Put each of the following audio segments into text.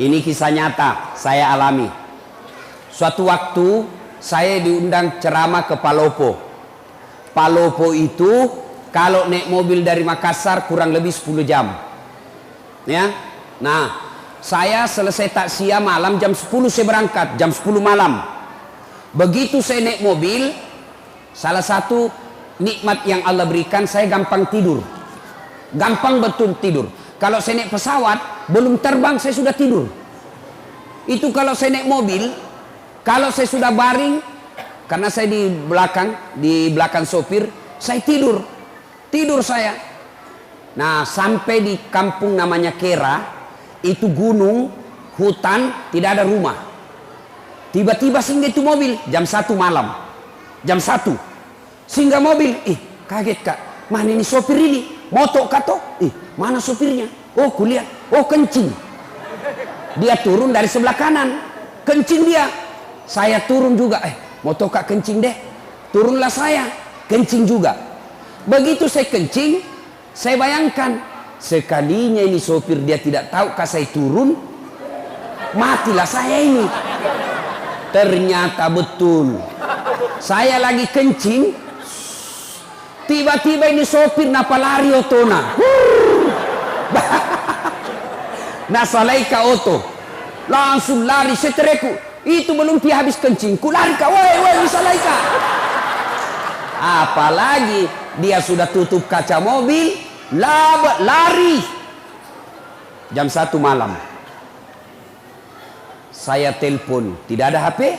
Ini kisah nyata saya alami. Suatu waktu saya diundang ceramah ke Palopo. Palopo itu kalau naik mobil dari Makassar kurang lebih 10 jam. Ya. Nah, saya selesai takziah malam jam 10 saya berangkat, jam 10 malam. Begitu saya naik mobil, salah satu nikmat yang Allah berikan, saya gampang tidur. Gampang betul tidur. Kalau saya naik pesawat, belum terbang saya sudah tidur. Itu kalau saya naik mobil, kalau saya sudah baring, karena saya di belakang sopir, saya tidur. Tidur saya. Nah, sampai di kampung namanya Kera, itu gunung, hutan, tidak ada rumah. Tiba-tiba singgah itu mobil, jam 1 malam. Jam 1. Singgah mobil, kaget kak, mana ini sopir ini? Moto kato, mana sopirnya? Oh kuliah, oh kencing. Dia turun dari sebelah kanan, kencing dia. Saya turun juga, moto kak kencing deh. Turunlah saya, kencing juga. Begitu saya kencing, saya bayangkan, sekalinya ini sopir dia tidak tahu kak saya turun, matilah saya ini. Ternyata betul, saya lagi kencing, tiba-tiba ini sopir napa lari otona. Nah salaika oto, langsung lari setereku. Itu belum dia habis kencing, ku lari kak, woi salaika. Apalagi dia sudah tutup kaca mobil, lari. Jam 1 malam. Saya telepon, tidak ada HP.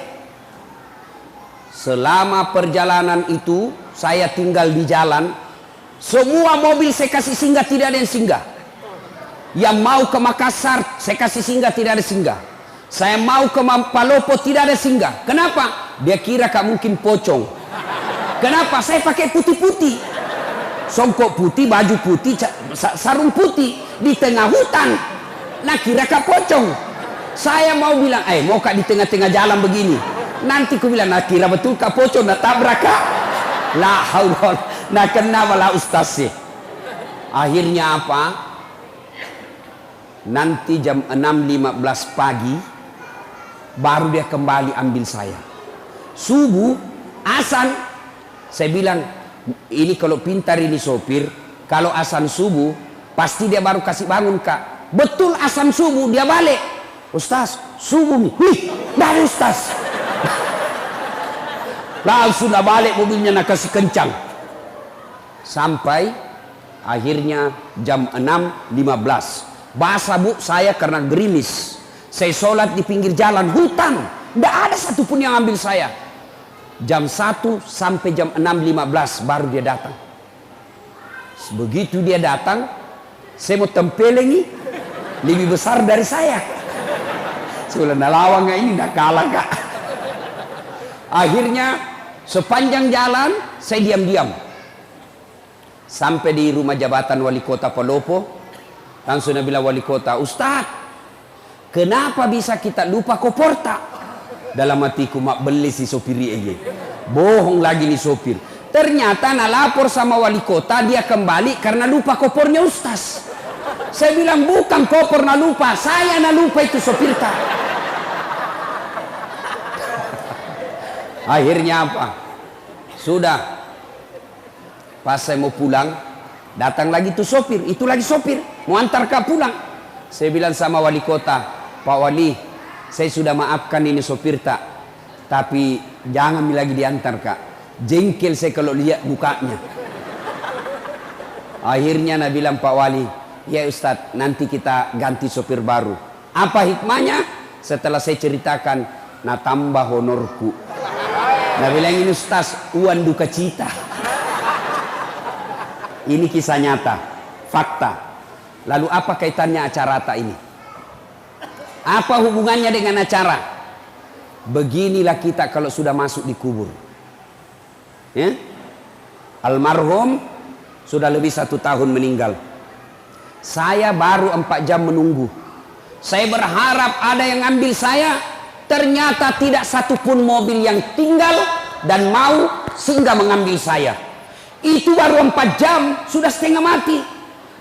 Selama perjalanan itu saya tinggal di jalan. Semua mobil saya kasih singgah, tidak ada yang singgah. Yang mau ke Makassar saya kasih singgah, tidak ada singgah. Saya mau ke Palopo, tidak ada singgah. Kenapa? Dia kira kak mungkin pocong. Kenapa? Saya pakai putih-putih, songkok putih, baju putih, sarung putih di tengah hutan. Nah kira kak pocong. Saya mau bilang, mau kak di tengah-tengah jalan begini. Nanti ku bilang, nah kira betul kak pocong, nah tabrak kak. La haul, nah kenapa lah ustaz sih? Akhirnya apa? Nanti jam 6.15 pagi baru dia kembali ambil saya. Subuh, azan. Saya bilang, ini kalau pintar ini sopir, kalau azan subuh pasti dia baru kasih bangun kak. Betul azan subuh dia balik. Ustaz, subuh nih. Dari ustaz. Langsung dah balik mobilnya nak kasih kencang. Sampai akhirnya jam 6.15. Basah bu saya karena gerimis. Saya sholat di pinggir jalan hutan. Tidak ada satupun yang ambil saya. Jam 1 sampai jam 6.15 baru dia datang. Begitu dia datang, saya mau tempelengi, lebih besar dari saya. Sudah nalawang ini dah kalah kak. Akhirnya sepanjang jalan saya diam-diam sampai di rumah jabatan wali kota Palopo. Langsung dia bilang wali kota, Ustaz, kenapa bisa kita lupa koporta? Dalam hatiku mak beli si sopir ini. Bohong lagi nih sopir. Ternyata nak lapor sama wali kota, dia kembali karena lupa kopornya Ustaz. Saya bilang bukan kopor nak lupa, saya nak lupa itu sopir kak. Akhirnya apa? Sudah. Pas saya mau pulang, datang lagi tuh sopir, itu lagi sopir, mau antar kak pulang. Saya bilang sama wali kota, Pak Wali, saya sudah maafkan ini sopir tak, tapi jangan lagi diantar kak. Jengkel saya kalau lihat mukanya. Akhirnya nak bilang Pak Wali, ya Ustadz, nanti kita ganti sopir baru. Apa hikmahnya? Setelah saya ceritakan, nah tambah honorku. Nah bilang ini Ustaz, uang duka cita. Ini kisah nyata, fakta. Lalu apa kaitannya acara ini? Apa hubungannya dengan acara? Beginilah kita kalau sudah masuk di kubur. Ya? Almarhum sudah lebih 1 tahun meninggal. Saya baru 4 jam menunggu. Saya berharap ada yang ambil saya. Ternyata tidak satupun mobil yang tinggal dan mau singgah mengambil saya. Itu baru 4 jam sudah setengah mati.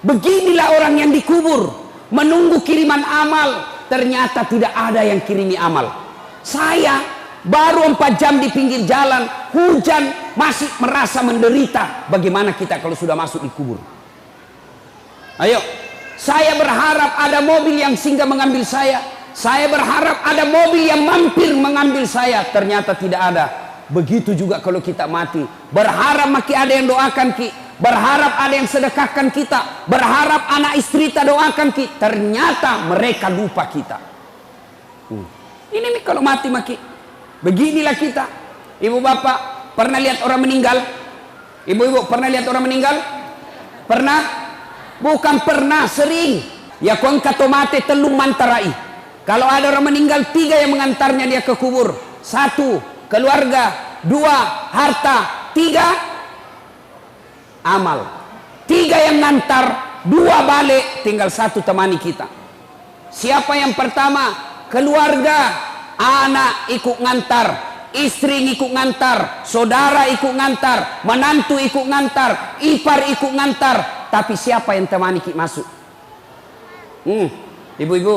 Beginilah orang yang dikubur, menunggu kiriman amal, ternyata tidak ada yang kirimi amal. Saya baru 4 jam di pinggir jalan, hujan, masih merasa menderita. Bagaimana kita kalau sudah masuk di kubur? Ayo, saya berharap ada mobil yang singgah mengambil saya. Saya berharap ada mobil yang mampir mengambil saya. Ternyata tidak ada. Begitu juga kalau kita mati. Berharap maki ada yang doakan ki. Berharap ada yang sedekahkan kita. Berharap anak istri kita doakan ki. Ternyata mereka lupa kita. Ini nih kalau mati maki. Beginilah kita. Ibu bapak pernah lihat orang meninggal? Ibu-ibu pernah lihat orang meninggal? Pernah? Bukan pernah, sering. Ya kuang katomate telung mantarai. Kalau ada orang meninggal, 3 yang mengantarnya dia ke kubur. 1, keluarga. 2, harta. 3, amal. 3 yang ngantar, 2 balik, tinggal 1 temani kita. Siapa yang pertama? Keluarga. Anak ikut ngantar, istri ikut ngantar, saudara ikut ngantar, menantu ikut ngantar, ipar ikut ngantar. Tapi siapa yang temani kita masuk? Ibu-ibu,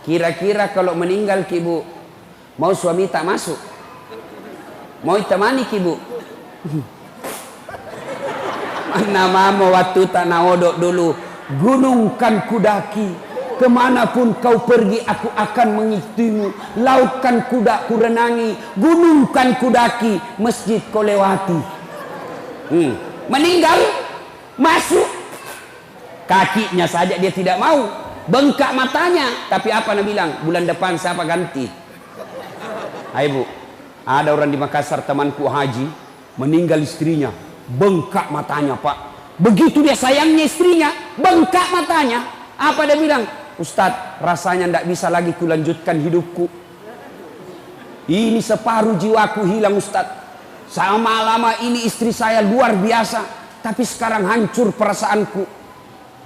kira-kira kalau meninggal ki ibu, mau suami tak masuk? Mau temani ki ibu? Mana mama waktu tak naodok dulu, gunung kan kudaki. Kemanapun kau pergi aku akan mengikutimu. Laut kan kuda ku renangi, gunung kan kudaki, masjid kau lewati. Meninggal, masuk. Kakinya saja dia tidak mau, bengkak matanya. Tapi apa nak bilang? Bulan depan siapa ganti? Ibu, ada orang di Makassar temanku haji, meninggal istrinya, bengkak matanya pak. Begitu dia sayangnya istrinya, bengkak matanya. Apa dia bilang? Ustadz, rasanya tidak bisa lagi kulanjutkan hidupku. Ini separuh jiwaku hilang Ustadz. Sama lama ini istri saya luar biasa, tapi sekarang hancur perasaanku.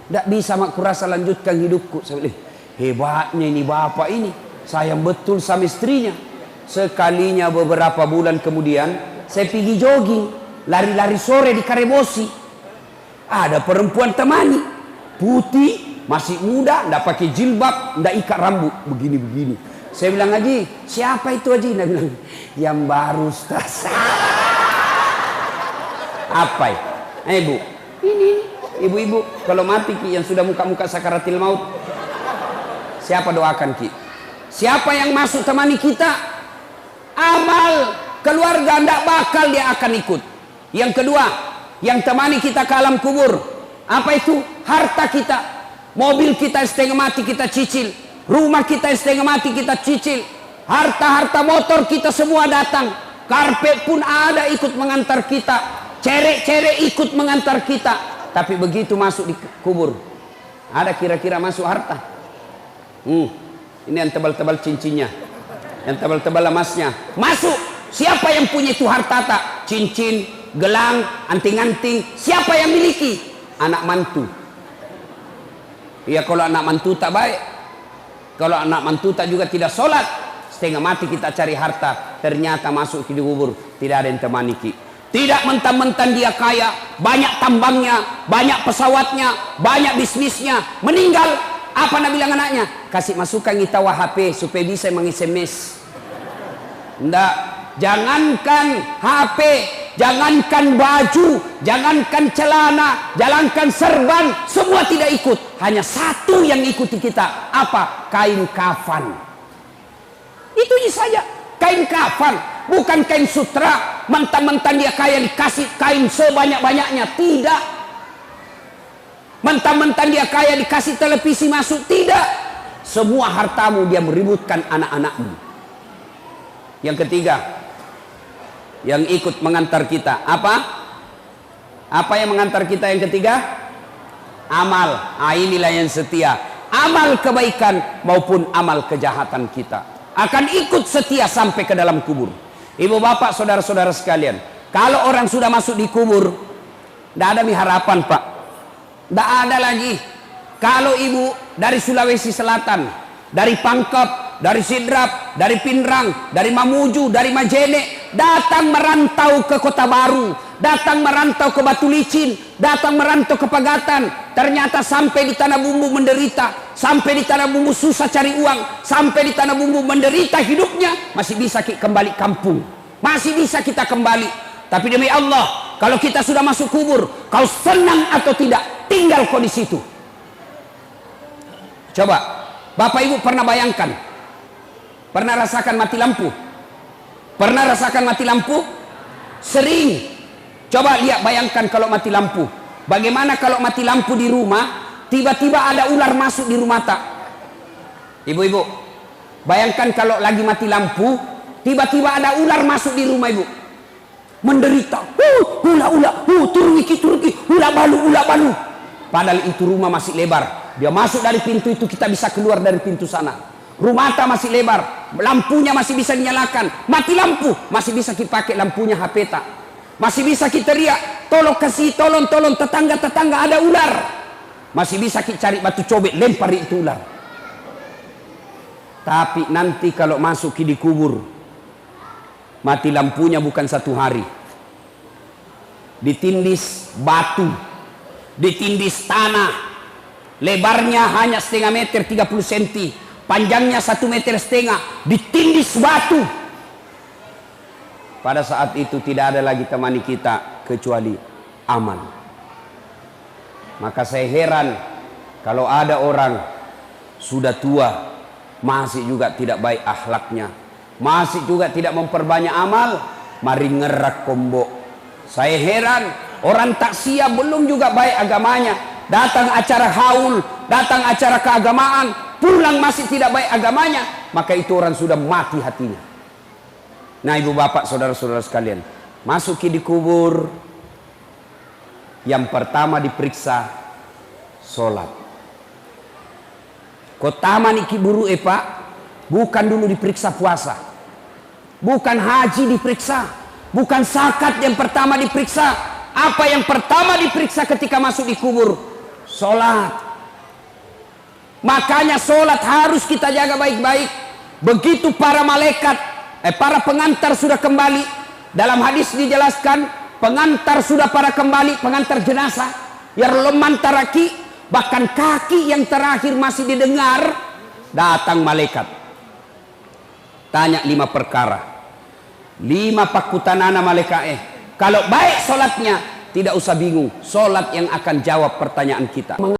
Tidak bisa mak kurasa lanjutkan hidupku. Saya bilang, hebatnya ini bapak ini, sayang betul sama istrinya. Sekalinya beberapa bulan kemudian, saya pergi jogging, lari-lari sore di Karebosi. Ada perempuan temani, putih, masih muda, ndak pakai jilbab, ndak ikat rambut, begini-begini. Saya bilang, Haji, siapa itu Haji? Dia bilang, yang baru Ustaz. Apa ya? Ibu, ini ibu-ibu kalau mati ki yang sudah muka-muka sakaratil maut, siapa doakan ki? Siapa yang masuk temani kita? Amal keluarga ndak bakal dia akan ikut. Yang kedua, yang temani kita ke alam kubur, apa itu? Harta kita. Mobil kita setengah mati kita cicil, rumah kita setengah mati kita cicil, harta-harta motor kita semua datang, karpet pun ada ikut mengantar kita, cerek-cerek ikut mengantar kita. Tapi begitu masuk di kubur, ada kira-kira masuk harta? Ini yang tebal-tebal cincinnya, yang tebal-tebal emasnya masuk. Siapa yang punya itu harta tak? Cincin, gelang, anting-anting, siapa yang miliki? Anak mantu. Ya kalau anak mantu tak baik, kalau anak mantu tak juga tidak sholat, setengah mati kita cari harta, ternyata masuk ke kubur tidak ada yang temani ki. Tidak mentang-mentang dia kaya, banyak tambangnya, banyak pesawatnya, banyak bisnisnya, meninggal, apa nak bilang anaknya? Kasih masukan kita HP supaya bisa meng-SMS. Ndak, jangankan HP, jangankan baju, jangankan celana, jangankan serban, semua tidak ikut. Hanya satu yang ikuti kita. Apa? Kain kafan. Itu saja. Kain kafan. Bukan kain sutra. Mentang-mentang dia kaya dikasih kain sebanyak-banyaknya. Tidak. Mentang-mentang dia kaya dikasih televisi masuk. Tidak. Semua hartamu dia meributkan anak-anakmu. Yang ketiga, yang ikut mengantar kita apa? Apa yang mengantar kita yang ketiga? Amal. Inilah yang setia. Amal kebaikan maupun amal kejahatan kita akan ikut setia sampai ke dalam kubur. Ibu bapak saudara-saudara sekalian, kalau orang sudah masuk di kubur, tidak ada harapan pak, tidak ada lagi. Kalau ibu dari Sulawesi Selatan, dari Pangkep, dari Sidrap, dari Pinrang, dari Mamuju, dari Majene, datang merantau ke Kota Baru, datang merantau ke Batu Licin, datang merantau ke Pagatan, ternyata sampai di Tanah Bumbu menderita, sampai di Tanah Bumbu susah cari uang, sampai di Tanah Bumbu menderita hidupnya, masih bisa kembali kampung, masih bisa kita kembali. Tapi demi Allah, kalau kita sudah masuk kubur, kau senang atau tidak, tinggal kau di situ. Coba, Bapak Ibu pernah bayangkan, pernah rasakan mati lampu? Pernah rasakan mati lampu? Sering. Coba lihat, bayangkan kalau mati lampu. Bagaimana kalau mati lampu di rumah, tiba-tiba ada ular masuk di rumah tak? Ibu-ibu, bayangkan kalau lagi mati lampu, tiba-tiba ada ular masuk di rumah ibu. Menderita. Ula, turun iki, ula balu. Padahal itu rumah masih lebar. Dia masuk dari pintu itu, kita bisa keluar dari pintu sana. Rumah tak masih lebar, lampunya masih bisa dinyalakan. Mati lampu, masih bisa kita pakai lampunya HP tak? Masih bisa kita riak, tolong kasih, tolong tetangga ada ular. Masih bisa kita cari batu cobek, lempar itu ular. Tapi nanti kalau masuk di kubur, mati lampunya bukan 1 hari. Ditindis batu, ditindis tanah, lebarnya hanya setengah meter 30 cm, panjangnya 1,5 meter, ditindis batu. Pada saat itu tidak ada lagi temani kita kecuali amal. Maka saya heran kalau ada orang sudah tua masih juga tidak baik akhlaknya, masih juga tidak memperbanyak amal, mari ngerak kombo. Saya heran orang taksia belum juga baik agamanya, datang acara haul, datang acara keagamaan, pulang masih tidak baik agamanya, maka itu orang sudah mati hatinya. Nah ibu bapak saudara-saudara sekalian, masuki di kubur, yang pertama diperiksa sholat. Kotama niki buru pak, bukan dulu diperiksa puasa, bukan haji diperiksa, bukan zakat yang pertama diperiksa. Apa yang pertama diperiksa ketika masuk di kubur? Sholat. Makanya sholat harus kita jaga baik-baik. Begitu para malaikat, para pengantar sudah kembali, dalam hadis dijelaskan, pengantar sudah pada kembali, pengantar jenazah, yang leman taraki, bahkan kaki yang terakhir masih didengar, datang malaikat. Tanya 5 perkara, 5 pakutanana malaikat. Kalau baik sholatnya, tidak usah bingung, sholat yang akan jawab pertanyaan kita.